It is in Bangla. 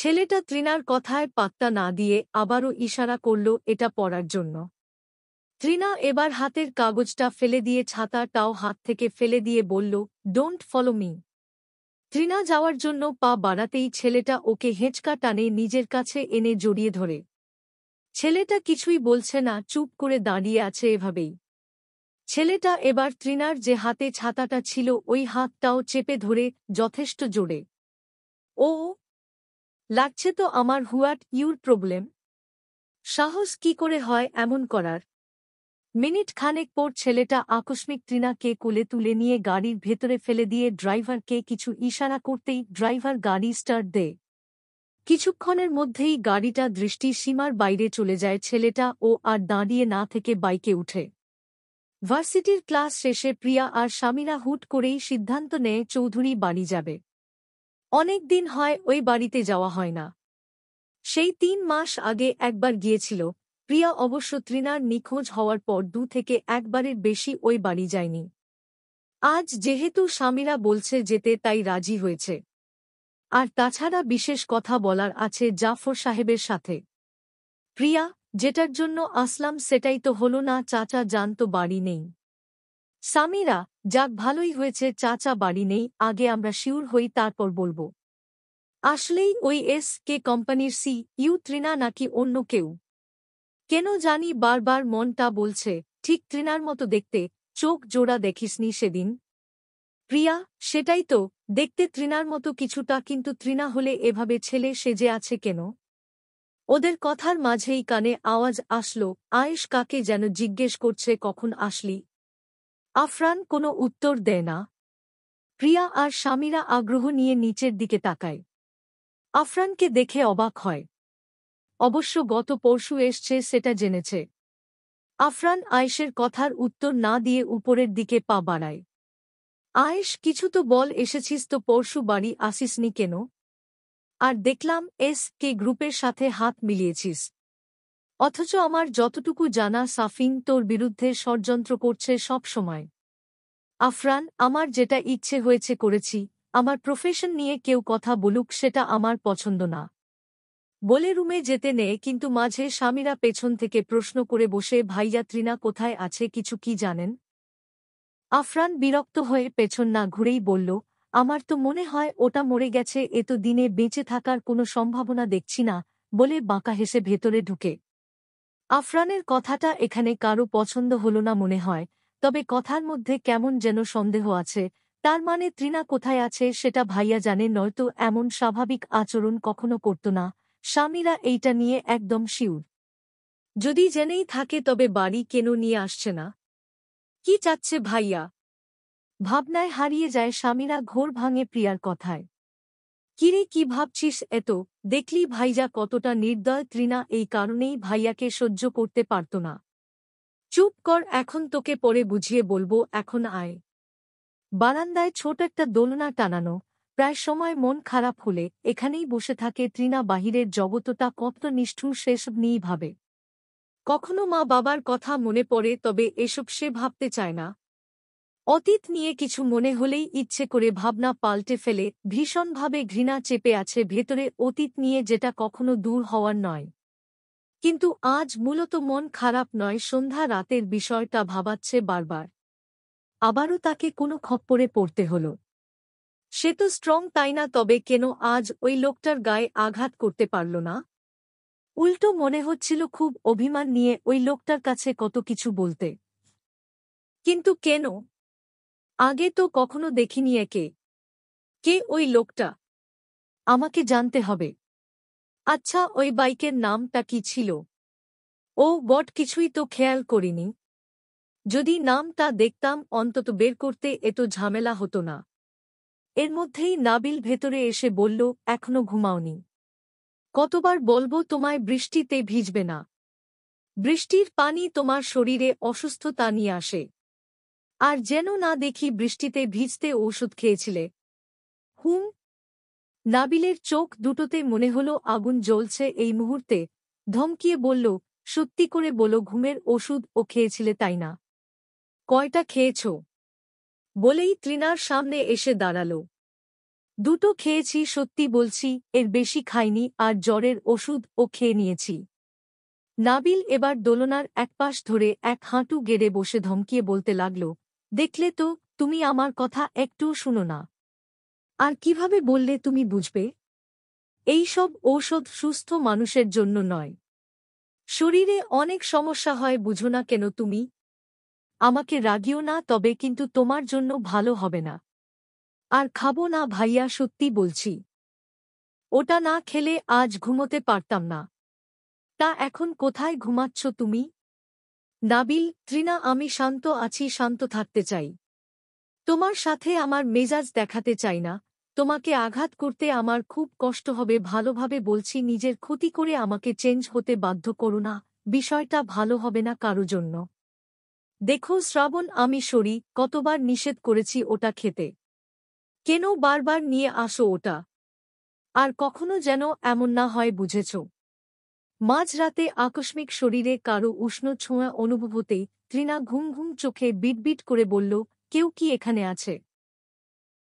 ছেলেটা তৃণার কথায় পাত্তা না দিয়ে আবারও ইশারা করল এটা পড়ার জন্য। তৃণা এবার হাতের কাগজটা ফেলে দিয়ে ছাতাটাও হাত থেকে ফেলে দিয়ে বলল, ডোন্ট ফলো মি। তৃণা যাওয়ার জন্য পা বাড়াতেই ছেলেটা ওকে হেঁচকা টানে নিজের কাছে এনে জড়িয়ে ধরে। ছেলেটা কিছুই বলছে না, চুপ করে দাঁড়িয়ে আছে এভাবেই। ছেলেটা এবার তৃণার যে হাতে ছাতাটা ছিল ওই হাতটাও চেপে ধরে যথেষ্ট জোরে। ও লাগছে তো আমার, হোয়াট ইউর প্রবলেম? সাহস কি করে হয় এমন করার? মিনিট খানেক পর ছেলেটা আকস্মিক তৃণাকে কোলে তুলে নিয়ে গাড়ির ভেতরে ফেলে দিয়ে ড্রাইভারকে কিছু ইশারা করতেই ড্রাইভার গাড়ি স্টার্ট দেয়। কিছুক্ষণের মধ্যেই গাড়িটা দৃষ্টির সীমার বাইরে চলে যায়। ছেলেটা ও আর দাঁড়িয়ে না থেকে বাইকে উঠে। ভার্সিটির ক্লাস শেষে প্রিয়া আর স্বামীরা হুট করেই সিদ্ধান্ত নেয় চৌধুরী বাড়ি যাবে। অনেক দিন হয় ওই বাড়িতে যাওয়া হয় না। সেই ৩ মাস আগে একবার গিয়েছিল। প্রিয়া অবশ্য তৃণার নিখোঁজ হওয়ার পর ২ থেকে ১ বারের বেশি ওই বাড়ি যায়নি। আজ যেহেতু স্বামীরা বলছে যেতে তাই রাজি হয়েছে। আর তাছাড়া বিশেষ কথা বলার আছে জাফর সাহেবের সাথে। প্রিয়া, যেটার জন্য আসলাম সেটাই তো হলো না, চাচা জান তো বাড়ি নেই। স্বামীরা, যাক ভালোই হয়েছে চাচা বাড়ি নেই, আগে আমরা শিওর হই তারপর বলবো। আসলেই ওই কে কোম্পানির ইউ তৃণা নাকি অন্য কেউ? কেন জানি বারবার মনটা বলছে ঠিক তৃণার মতো দেখতে, চোখ জোড়া দেখিসনি সেদিন? প্রিয়া, সেটাই তো, দেখতে তৃণার মতো কিছুটা, কিন্তু তৃণা হলে এভাবে ছেলে সেজে আছে কেন? ওদের কথার মাঝেই কানে আওয়াজ আসলো, আয়েশ কাকে যেন জিজ্ঞেস করছে কখন আসলি। আফরান কোনো উত্তর দেয় না। প্রিয়া আর স্বামীরা আগ্রহ নিয়ে নিচের দিকে তাকায়। আফরানকে দেখে অবাক হয়। অবশ্য গত পরশু এসছে সেটা জেনেছে। আফরান আয়েশের কথার উত্তর না দিয়ে উপরের দিকে পা বাড়ায়। আয়েশ, কিছু তো বল, এসেছিস তো পরশু, বাড়ি আসিসনি কেন? আর দেখলাম কে গ্রুপের সাথে হাত মিলিয়েছিস। অথচ আমার যতটুকু জানা সাফিন তোর বিরুদ্ধে ষড়যন্ত্র করছে সব সময়। আফরান, আমার যেটা ইচ্ছে হয়েছে করেছি, আমার প্রফেশন নিয়ে কেউ কথা বলুক সেটা আমার পছন্দ না। বলে রুমে যেতে নেয়, কিন্তু মাঝে স্বামীরা পেছন থেকে প্রশ্ন করে বসে, ভাইয়া তৃণা কোথায় আছে, কিছু কি জানেন? আফরান বিরক্ত হয়ে পেছন না ঘুরেই বলল, আমার তো মনে হয় ওটা মরে গেছে, এ তো দিনে বেঁচে থাকার কোনো সম্ভাবনা দেখছি না, বলে বাঁকা হেসে ভেতরে ঢুকে। আফরানের কথাটা এখানে কারো পছন্দ হল না মনে হয়, তবে কথার মধ্যে কেমন যেন সন্দেহ আছে। তার মানে তৃণা কোথায় আছে সেটা ভাইয়া জানে, নয়তো এমন স্বাভাবিক আচরণ কখনো করত না। স্বামীরা এইটা নিয়ে একদম শিউর। যদি জেনেই থাকে তবে বাড়ি কেন নিয়ে আসছে না? কি চাচ্ছে ভাইয়া? ভাবনায় হারিয়ে যায় স্বামীরা, ঘোর ভাঙে প্রিয়ার কথায়। কিরে, কি ভাবছিস এত? দেখলি ভাইজা কতটা নির্দয়। তৃণা এই কারণেই ভাইয়াকে সহ্য করতে পারত না। চুপ কর, এখন তোকে পরে বুঝিয়ে বলবো, এখন আয়। বারান্দায় ছোট একটা দোলনা টানানো, প্রায় সময় মন খারাপ হলে এখানেই বসে থাকে তৃণা। বাহিরের জগতটা কত নিষ্ঠুর সেসব নিয়েই ভাবে। কখনো মা বাবার কথা মনে পড়ে, তবে এসব সে ভাবতে চায় না। অতীত নিয়ে কিছু মনে হলেই ইচ্ছে করে ভাবনা পাল্টে ফেলে। ভীষণভাবে ঘৃণা চেপে আছে ভেতরে অতীত নিয়ে, যেটা কখনো দূর হওয়ার নয়। কিন্তু আজ মূলত মন খারাপ নয়, সন্ধ্যা রাতের বিষয়টা ভাবাচ্ছে বারবার। আবারও তাকে কোনো খপ্পরে পড়তে হল। সে তো স্ট্রং তাই না, তবে কেন আজ ওই লোকটার গায়ে আঘাত করতে পারল না? উল্টো মনে হচ্ছিল খুব অভিমান নিয়ে ওই লোকটার কাছে কত কিছু বলতে। কিন্তু কেন? আগে তো কখনো দেখিনি একে। কে ওই লোকটা? আমাকে জানতে হবে। আচ্ছা, ওই বাইকের নামটা কি ছিল? ও গড, কিছুই তো খেয়াল করিনি। যদি নামটা দেখতাম অন্তত বের করতে এত ঝামেলা হতো না। এর মধ্যেই নাবিল ভেতরে এসে বলল, এখনো ঘুমাওনি? কতবার বলবো তোমায় বৃষ্টিতে ভিজবে না? বৃষ্টির পানি তোমার শরীরে অসুস্থতা নিয়ে আসে। আর যেন না দেখি বৃষ্টিতে ভিজতে ওষুধ খেয়েছিলে। হুম। নাবিলের চোখ দুটোতে মনে হলো আগুন জ্বলছে এই মুহূর্তে। ধমকিয়ে বলল, সত্যি করে বলো, ঘুমের ওষুধ ও খেয়েছিলে তাই না? কয়টা খেয়েছ? বলেই তৃণার সামনে এসে দাঁড়াল। দুটো খেয়েছি, সত্যি বলছি, এর বেশি খাইনি, আর জ্বরের ওষুধও খেয়ে নিয়েছি। নাবিল এবার দোলনার একপাশ ধরে এক হাঁটু গেড়ে বসে ধমকিয়ে বলতে লাগল, দেখলে তো, তুমি আমার কথা একটুও শুনো না। আর কিভাবে বললে তুমি বুঝবে? এই সব ঔষধ সুস্থ মানুষের জন্য নয়। শরীরে অনেক সমস্যা হয়, বুঝো না কেন তুমি? আমাকে রাগিও না, তবে কিন্তু তোমার জন্য ভালো হবে না। আর খাবো না ভাইয়া, সত্যি বলছি। ওটা না খেলে আজ ঘুমোতে পারতাম না। তা এখন কোথায় ঘুমাচ্ছ তুমি? নাবিল, তৃণা, আমি শান্ত আছি, শান্ত থাকতে চাই। তোমার সাথে আমার মেজাজ দেখাতে চাই না। তোমাকে আঘাত করতে আমার খুব কষ্ট হবে, ভালোভাবে বলছি, নিজের ক্ষতি করে আমাকে চেঞ্জ হতে বাধ্য করো না, বিষয়টা ভালো হবে না কারো জন্য। দেখো শ্রাবণ, আমি সরি, কতবার নিষেধ করেছি ওটা খেতে। কেন বারবার নিয়ে আসো ওটা? আর কখনো যেন এমন না হয়, বুঝেছ? মাঝরাতে আকস্মিক শরীরে কারো উষ্ণ ছোঁয়া অনুভব হতেই তৃণা ঘুম ঘুম চোখে বিটবিট করে বলল, কেউ কি এখানে আছে?